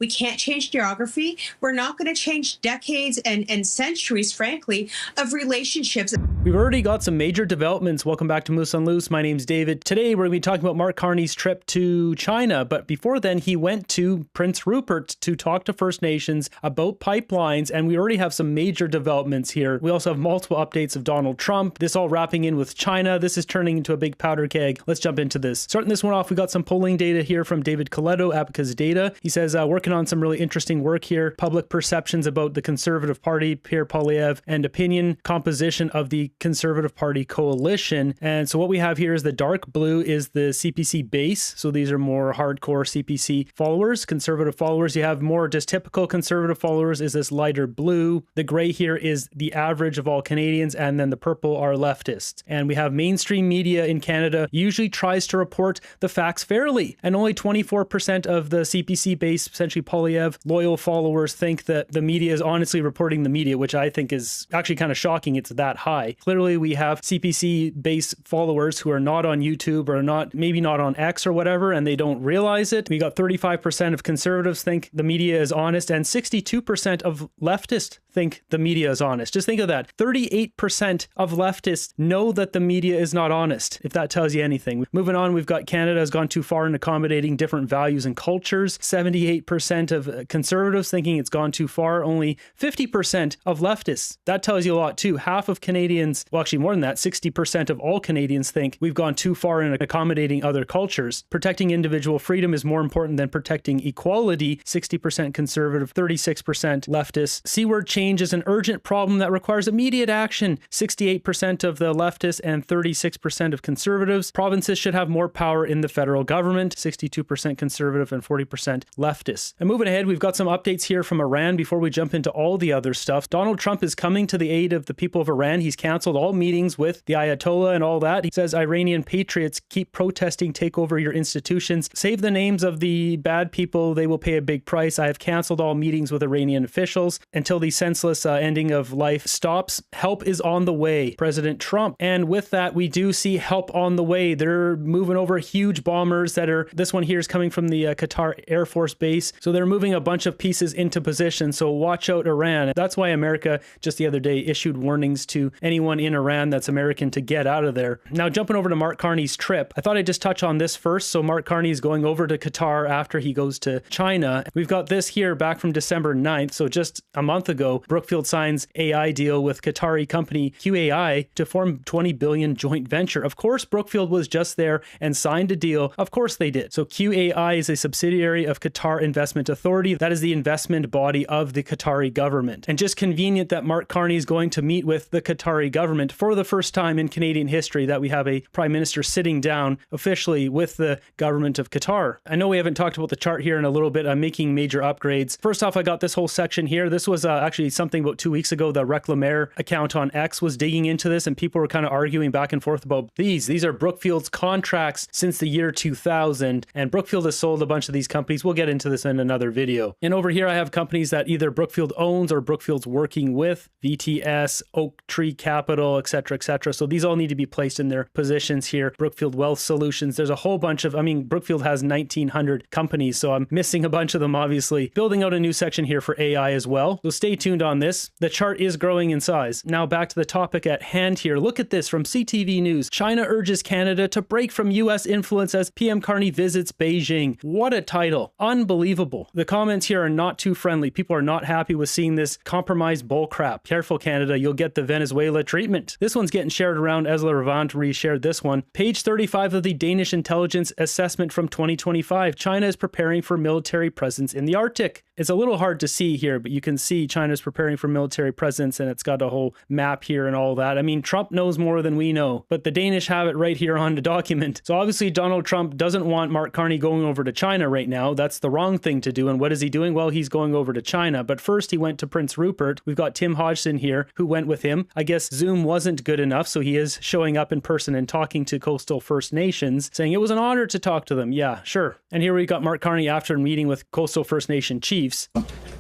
We can't change geography. We're not going to change decades and centuries, frankly, of relationships. We've already got some major developments. Welcome back to Moose on Loose. My name's David. Today, we're going to be talking about Mark Carney's trip to China. But before then, he went to Prince Rupert to talk to First Nations about pipelines. And we already have some major developments here. We also have multiple updates of Donald Trump. This all wrapping in with China. This is turning into a big powder keg. Let's jump into this. Starting this one off, we got some polling data here from David Coletto, Abacus Data. He says, working on some really interesting work here. Public perceptions about the Conservative Party, Pierre Poilievre, and opinion composition of the Conservative Party coalition. And so what we have here is the dark blue is the CPC base. So these are more hardcore CPC followers, conservative followers. You have more just typical conservative followers is this lighter blue. The gray here is the average of all Canadians, and then the purple are leftists. And we have mainstream media in Canada usually tries to report the facts fairly, and only 24% of the CPC base, essentially Poilievre, loyal followers, think that the media is honestly reporting the media, which I think is actually kind of shocking it's that high. Clearly, we have CPC-based followers who are not on YouTube or maybe not on X or whatever, and they don't realize it. We got 35% of conservatives think the media is honest, and 62% of leftists think the media is honest. Just think of that. 38% of leftists know that the media is not honest, if that tells you anything. Moving on, we've got Canada has gone too far in accommodating different values and cultures. 78% of conservatives thinking it's gone too far. Only 50% of leftists. That tells you a lot too. Half of Canadians, well, actually more than that, 60% of all Canadians think we've gone too far in accommodating other cultures. Protecting individual freedom is more important than protecting equality. 60% conservative, 36% leftist. C-word change is an urgent problem that requires immediate action. 68% of the leftists and 36% of conservatives. Provinces should have more power in the federal government. 62% conservative and 40% leftist. And moving ahead, we've got some updates here from Iran before we jump into all the other stuff. Donald Trump is coming to the aid of the people of Iran. He's canceled all meetings with the Ayatollah and all that. He says Iranian patriots keep protesting, take over your institutions, save the names of the bad people. They will pay a big price. I have canceled all meetings with Iranian officials until the senseless ending of life stops. Help is on the way, President Trump. And with that, we do see help on the way. They're moving over huge bombers that are, this one here is coming from the Qatar Air Force Base. So they're moving a bunch of pieces into position. So watch out, Iran. That's why America just the other day issued warnings to anyone in Iran that's American to get out of there. Now, jumping over to Mark Carney's trip, I thought I'd just touch on this first. So Mark Carney is going over to Qatar after he goes to China. We've got this here back from December 9th. So just a month ago, Brookfield signs AI deal with Qatari company QAI to form $20 billion joint venture. Of course, Brookfield was just there and signed a deal. Of course they did. So QAI is a subsidiary of Qatar Investment Authority. That is the investment body of the Qatari government. And just convenient that Mark Carney is going to meet with the Qatari government for the first time in Canadian history that we have a prime minister sitting down officially with the government of Qatar. I know we haven't talked about the chart here in a little bit. I'm making major upgrades. First off, I got this whole section here. This was actually something about 2 weeks ago. The Reclamaire account on X was digging into this, and people were kind of arguing back and forth about these. These are Brookfield's contracts since the year 2000, and Brookfield has sold a bunch of these companies. We'll get into this in another video. And over here, I have companies that either Brookfield owns or Brookfield's working with, VTS, Oak Tree Capital, etc., etc. So these all need to be placed in their positions here. Brookfield Wealth Solutions. There's a whole bunch of, Brookfield has 1,900 companies, so I'm missing a bunch of them, obviously. Building out a new section here for AI as well. So stay tuned on this. The chart is growing in size. Now back to the topic at hand here. Look at this from CTV News. China urges Canada to break from U.S. influence as PM Carney visits Beijing. What a title. Unbelievable. The comments here are not too friendly. People are not happy with seeing this compromised bullcrap. Careful, Canada. You'll get the Venezuela treatment. This one's getting shared around. Esla Revant reshared this one. Page 35 of the Danish intelligence assessment from 2025. China is preparing for military presence in the Arctic. It's a little hard to see here, but you can see China's preparing for military presence, and it's got a whole map here and all that. Trump knows more than we know, but the Danish have it right here on the document. So obviously Donald Trump doesn't want Mark Carney going over to China right now. That's the wrong thing to do. And what is he doing? Well, he's going over to China. But first he went to Prince Rupert. We've got Tim Hodgson here who went with him. I guess Zoom wasn't good enough, so he is showing up in person and talking to coastal First Nations, saying it was an honor to talk to them. Yeah, sure. And here we got Mark Carney after a meeting with coastal First Nation chiefs.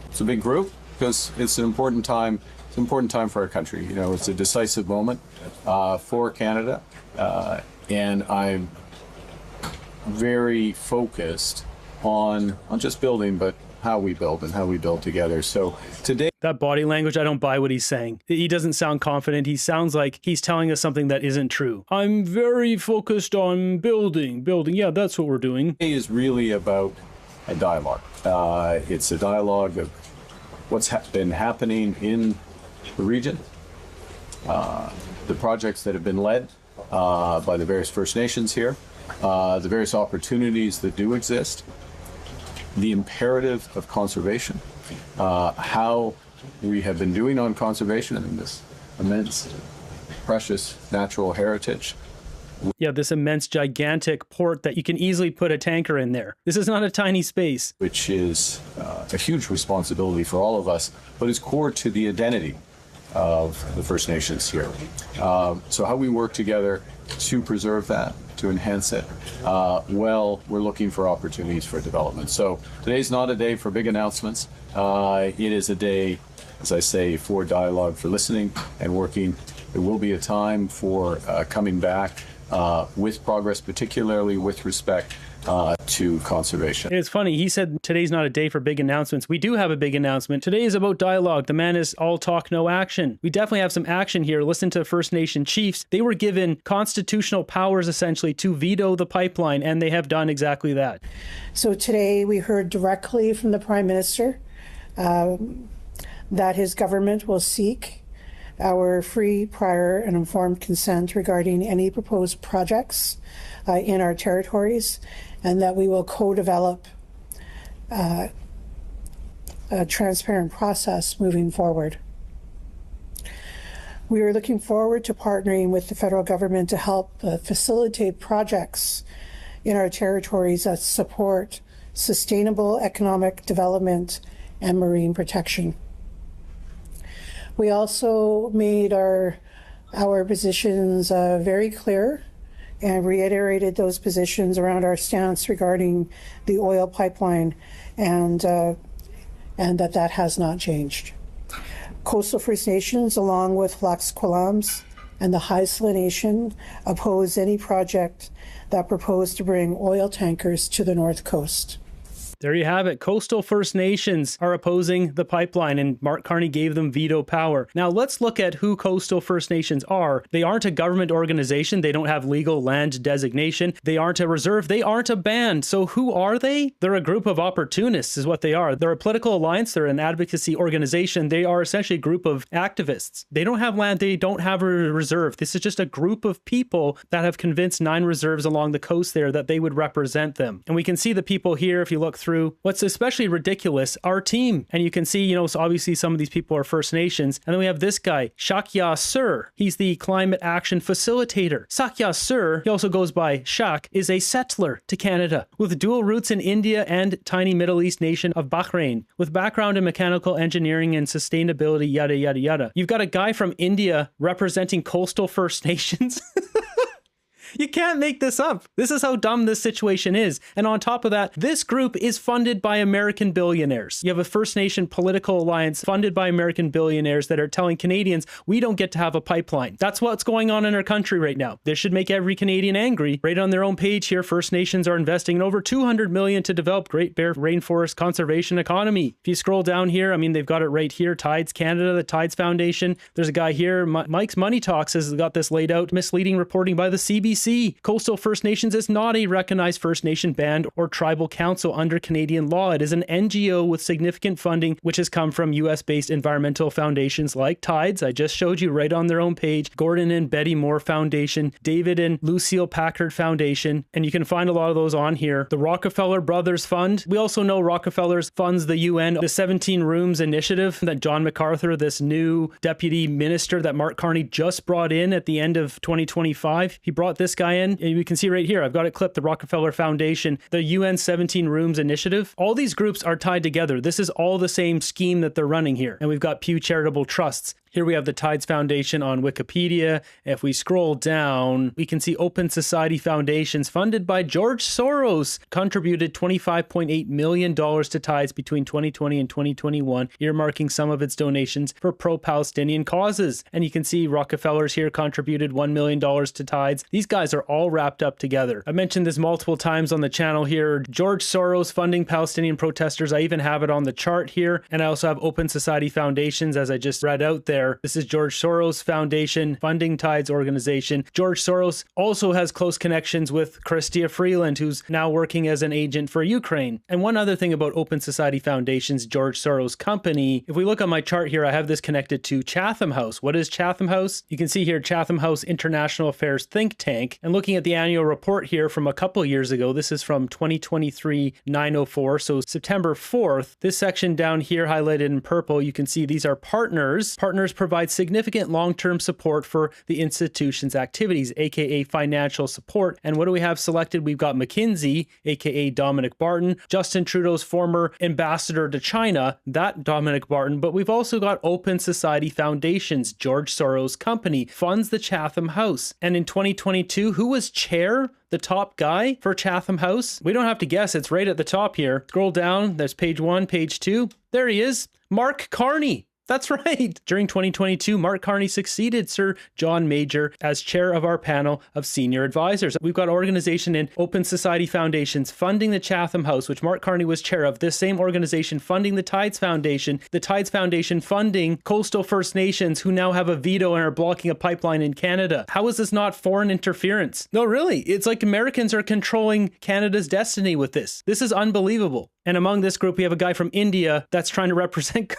It's a big group because it's an important time. It's an important time for our country. It's a decisive moment for Canada, and I'm very focused on not just building, but how we build and how we build together. So today, that body language, I don't buy what he's saying. He doesn't sound confident. He sounds like he's telling us something that isn't true. I'm very focused on building. Yeah, that's what we're doing. today is really about a dialogue. It's a dialogue of what's been happening in the region, the projects that have been led by the various First Nations here, the various opportunities that do exist, the imperative of conservation, how we have been doing on conservation and this immense, precious natural heritage. Yeah, this immense, gigantic port that you can easily put a tanker in there. This is not a tiny space. Which is a huge responsibility for all of us, but is core to the identity of the First Nations here. So how we work together to preserve that, to enhance it, well, we're looking for opportunities for development. So today's not a day for big announcements. It is a day, as I say, for dialogue, for listening and working. There will be a time for coming back with progress, particularly with respect to conservation. It's funny. He said today's not a day for big announcements. We do have a big announcement. Today is about dialogue. The man is all talk, no action. We definitely have some action here. Listen to First Nation chiefs. They were given constitutional powers, essentially, to veto the pipeline, and they have done exactly that. So today we heard directly from the Prime Minister that his government will seek our free, prior, and informed consent regarding any proposed projects in our territories, and that we will co-develop a transparent process moving forward. We are looking forward to partnering with the federal government to help facilitate projects in our territories that support sustainable economic development and marine protection. We also made our positions very clear and reiterated those positions around our stance regarding the oil pipeline, and that has not changed. Coastal First Nations, along with Lax Kw'alaams and the Haisla Nation, oppose any project that proposed to bring oil tankers to the North Coast. There you have it. Coastal First Nations are opposing the pipeline, and Mark Carney gave them veto power. Now let's look at who Coastal First Nations are. They aren't a government organization. They don't have legal land designation. They aren't a reserve. They aren't a band. So who are they? They're a group of opportunists is what they are. They're a political alliance. They're an advocacy organization. They are essentially a group of activists. They don't have land. They don't have a reserve. This is just a group of people that have convinced 9 reserves along the coast there that they would represent them. And we can see the people here if you look through. What's especially ridiculous, our team. And you can see, so obviously some of these people are First Nations. And then we have this guy, Shakya Sir. He's the climate action facilitator. Shakya Sir, he also goes by Shak, is a settler to Canada with dual roots in India and tiny Middle East nation of Bahrain, with background in mechanical engineering and sustainability, yada, yada, yada. You've got a guy from India representing coastal First Nations. You can't make this up. This is how dumb this situation is. And on top of that, this group is funded by American billionaires. You have a First Nation political alliance funded by American billionaires that are telling Canadians, we don't get to have a pipeline. That's what's going on in our country right now. This should make every Canadian angry. Right on their own page here, First Nations are investing in over $200 million to develop Great Bear Rainforest Conservation Economy. If you scroll down here, they've got it right here. Tides Canada, the Tides Foundation. There's a guy here, Mike's Money Talks has got this laid out. Misleading reporting by the CBC. Coastal First Nations is not a recognized First Nation band or tribal council under Canadian law. It is an NGO with significant funding, which has come from US-based environmental foundations like Tides. I just showed you right on their own page. Gordon and Betty Moore Foundation, David and Lucille Packard Foundation, and you can find a lot of those on here. The Rockefeller Brothers Fund. We also know Rockefeller funds the UN, the 17 Rooms Initiative that John MacArthur, this new deputy minister that Mark Carney just brought in at the end of 2025. He brought this guy in, and you can see right here, I've got it clipped, the Rockefeller Foundation, the UN 17 Rooms Initiative. All these groups are tied together. This is all the same scheme that they're running here. And we've got Pew Charitable Trusts. Here we have the Tides Foundation on Wikipedia. If we scroll down, we can see Open Society Foundations funded by George Soros contributed $25.8 million to Tides between 2020 and 2021, earmarking some of its donations for pro-Palestinian causes. And you can see Rockefellers here contributed $1 million to Tides. These guys are all wrapped up together. I mentioned this multiple times on the channel here. George Soros funding Palestinian protesters. I even have it on the chart here. And I also have Open Society Foundations, as I just read out there. This is George Soros Foundation funding Tides organization. George Soros also has close connections with Chrystia Freeland, who's now working as an agent for Ukraine. And one other thing about Open Society Foundation's George Soros company, if we look on my chart here, I have this connected to Chatham House. What is Chatham House? You can see here Chatham House International Affairs think tank. And looking at the annual report here from a couple years ago, this is from 2023-904, so September 4th. This section down here highlighted in purple, you can see these are partners. Partners provide significant long-term support for the institution's activities, aka financial support. And what do we have selected? We've got McKinsey, aka Dominic Barton, Justin Trudeau's former ambassador to China, that Dominic Barton, but we've also got Open Society Foundations, George Soros' company, funds the Chatham House. And in 2022, who was chair? The top guy for Chatham House? We don't have to guess, it's right at the top here. Scroll down, there's page 1, page 2. There he is, Mark Carney. That's right. During 2022, Mark Carney succeeded Sir John Major as chair of our panel of senior advisors. We've got organization in Open Society Foundations funding the Chatham House, which Mark Carney was chair of. This same organization funding the Tides Foundation funding coastal First Nations who now have a veto and are blocking a pipeline in Canada. How is this not foreign interference? No, really. It's like Americans are controlling Canada's destiny with this. This is unbelievable. And among this group, we have a guy from India that's trying to represent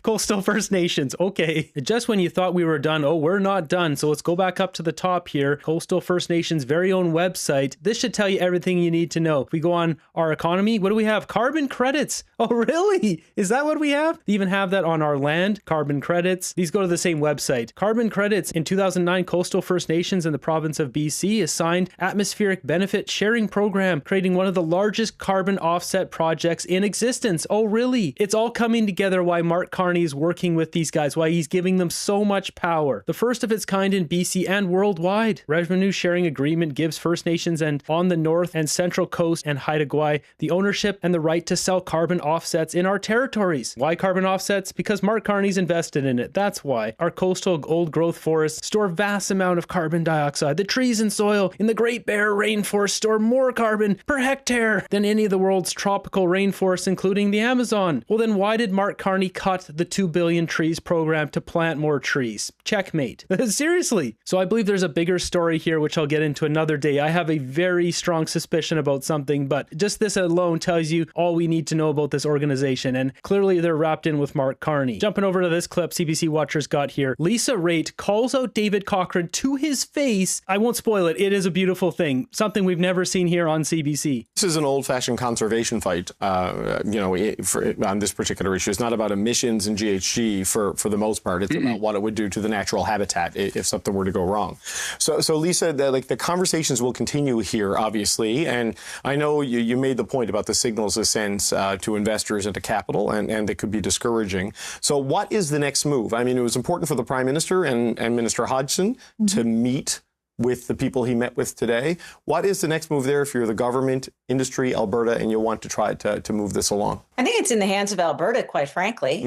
coastal First Nations. Okay. Just when you thought we were done, oh, we're not done. So let's go back up to the top here. Coastal First Nations' very own website. This should tell you everything you need to know. If we go on our economy, what do we have? Carbon credits. Oh, really? Is that what we have? They even have that on our land, carbon credits. These go to the same website. Carbon credits. In 2009, Coastal First Nations in the province of BC assigned Atmospheric Benefit Sharing Program, creating one of the largest carbon offset projects in existence. Oh, really? It's all coming together why Mark Carney is working with these guys, why he's giving them so much power. The first of its kind in BC and worldwide. Revenue sharing agreement gives First Nations and on the North and Central Coast and Haida Gwaii the ownership and the right to sell carbon offsets in our territories. Why carbon offsets? Because Mark Carney's invested in it. That's why. Our coastal old growth forests store vast amount of carbon dioxide. The trees and soil in the Great Bear Rainforest store more carbon per hectare than any of the world's tropical rainforests, including the Amazon. Well, then why did Mark Carney cut the 2 billion trees program to plant more trees? Checkmate. Seriously. So I believe there's a bigger story here, which I'll get into another day. I have a very strong suspicion about something, but just this alone tells you all we need to know about this organization. And clearly they're wrapped in with Mark Carney. Jumping over to this clip CBC Watchers got here. Lisa Raitt calls out David Cochrane to his face. I won't spoil it. It is a beautiful thing. Something we've never seen here on CBC. This is an old-fashioned conservation fight, on this particular issue. It's not about emissions and GHG for the most part. It's about what it would do to the natural habitat if something were to go wrong. So Lisa, the conversations will continue here, obviously, and I know you made the point about the signals it sends to investors and to capital, and it could be discouraging. So what is the next move? I mean, it was important for the Prime Minister and Minister Hodgson to meet with the people he met with today. What is the next move there if you're the government, industry, Alberta, and you want to try to move this along? I think it's in the hands of Alberta, quite frankly.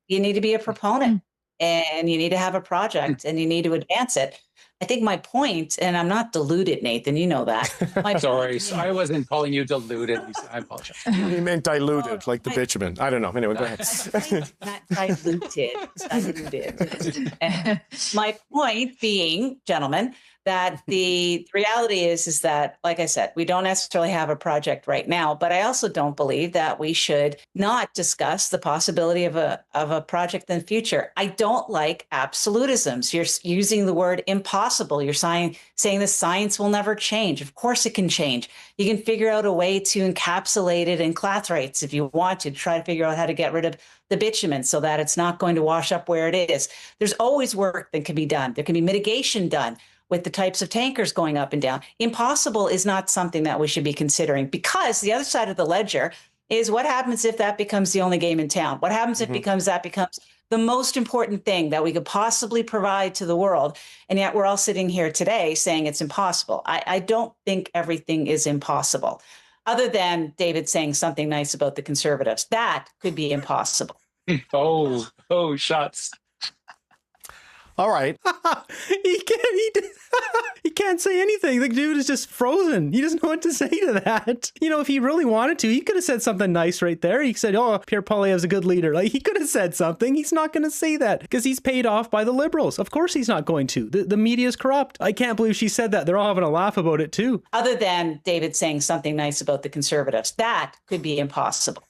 You need to be a proponent and you need to have a project and you need to advance it. I think my point, and I'm not deluded, Nathan, you know that. Sorry, I wasn't calling you deluded. I apologize. He meant diluted, like the bitumen. I don't know. Anyway, go ahead. Not diluted. My point being, gentlemen, that the reality is that, like I said, we don't necessarily have a project right now, but I also don't believe that we should not discuss the possibility of a project in the future. I don't like absolutisms. You're using the word impossible. You're saying the science will never change. Of course it can change. You can figure out a way to encapsulate it in clathrates if you want to try to figure out how to get rid of the bitumen so that it's not going to wash up where it is. There's always work that can be done. There can be mitigation done with the types of tankers going up and down. Impossible is not something that we should be considering, because the other side of the ledger is what happens if that becomes the only game in town? What happens if that becomes the most important thing that we could possibly provide to the world. And yet we're all sitting here today saying it's impossible. I don't think everything is impossible, other than David saying something nice about the conservatives. That could be impossible. Oh, shots. All right. He can't say anything. The dude is just frozen. He doesn't know what to say to that. You know, if he really wanted to, he could have said something nice right there. He said, oh, Pierre Poilievre's a good leader. Like, he could have said something. He's not going to say that because he's paid off by the liberals. Of course he's not going to. The media is corrupt. I can't believe she said that. They're all having a laugh about it too. Other than David saying something nice about the conservatives. That could be impossible.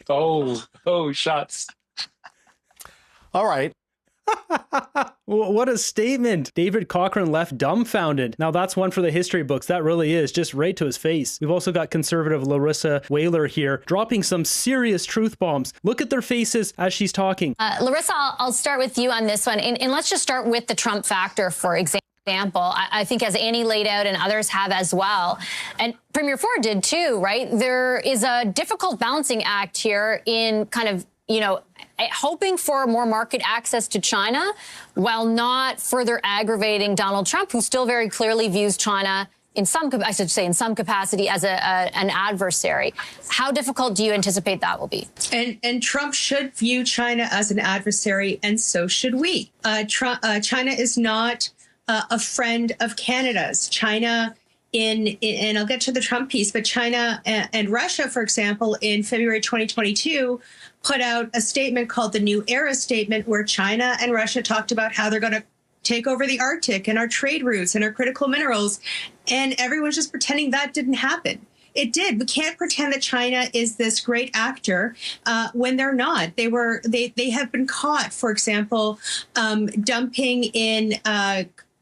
Oh, shots. All right. What a statement. David Cochrane left dumbfounded. Now that's one for the history books. That really is, just right to his face. We've also got conservative Larissa Whaler here dropping some serious truth bombs. Look at their faces as she's talking. Larissa, I'll start with you on this one. And let's just start with the Trump factor, for example. I think, as Annie laid out and others have as well, and Premier Ford did too, right? There is a difficult balancing act here in kind of, you know, hoping for more market access to China while not further aggravating Donald Trump, who still very clearly views China in some capacity as an adversary. How difficult do you anticipate that will be? And Trump should view China as an adversary, and so should we. China is not a friend of Canada's. China, and I'll get to the Trump piece, but China and Russia, for example, in February 2022, put out a statement called the New Era Statement, where China and Russia talked about how they're going to take over the Arctic and our trade routes and our critical minerals. And everyone's just pretending that didn't happen. It did. We can't pretend that China is this great actor when they're not. They have been caught, for example, dumping in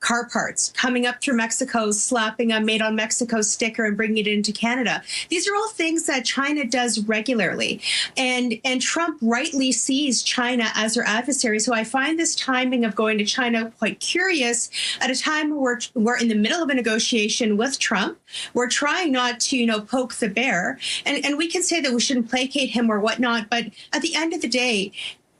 car parts, coming up through Mexico, slapping a Made on Mexico sticker and bringing it into Canada. These are all things that China does regularly. And Trump rightly sees China as their adversary. So I find this timing of going to China quite curious at a time where we're in the middle of a negotiation with Trump. We're trying not to, poke the bear. And we can say that we shouldn't placate him or whatnot. But at the end of the day,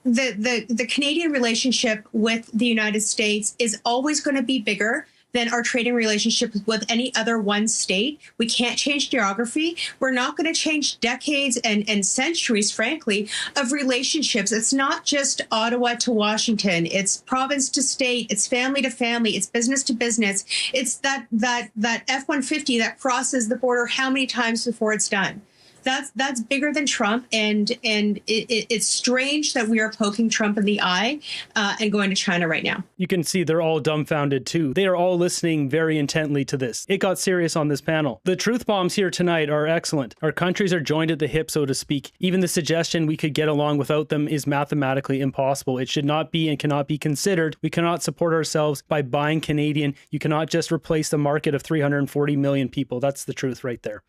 the Canadian relationship with the United States is always going to be bigger than our trading relationship with any other one state. We can't change geography. We're not going to change decades and centuries, frankly, of relationships. It's not just Ottawa to Washington. It's province to state. It's family to family. It's business to business. It's that F-150 that crosses the border how many times before it's done? That's bigger than Trump, and it's strange that we are poking Trump in the eye and going to China right now. You can see they're all dumbfounded too. They are all listening very intently to this. It got serious on this panel. The truth bombs here tonight are excellent. Our countries are joined at the hip, so to speak. Even the suggestion we could get along without them is mathematically impossible. It should not be and cannot be considered. We cannot support ourselves by buying Canadian. You cannot just replace the market of 340 million people. That's the truth right there.